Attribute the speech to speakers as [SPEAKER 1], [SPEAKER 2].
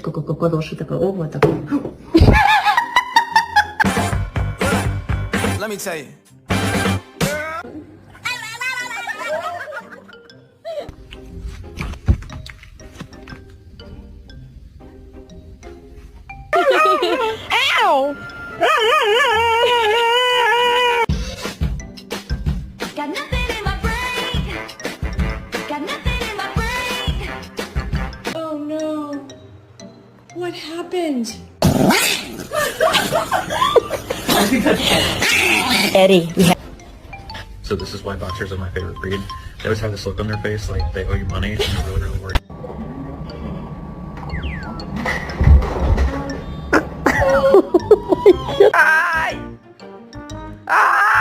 [SPEAKER 1] Подошли такой, ого, такой.
[SPEAKER 2] Let me tell you.
[SPEAKER 3] Ow!
[SPEAKER 4] Got nothing in my brain. Got nothing in my brain.
[SPEAKER 3] Oh no. What happened?
[SPEAKER 1] Eddie, we have.
[SPEAKER 5] So this is why boxers are my favorite breed. They always have this look on their face like they owe you money and they're really, really worried.
[SPEAKER 2] Ay! Ay!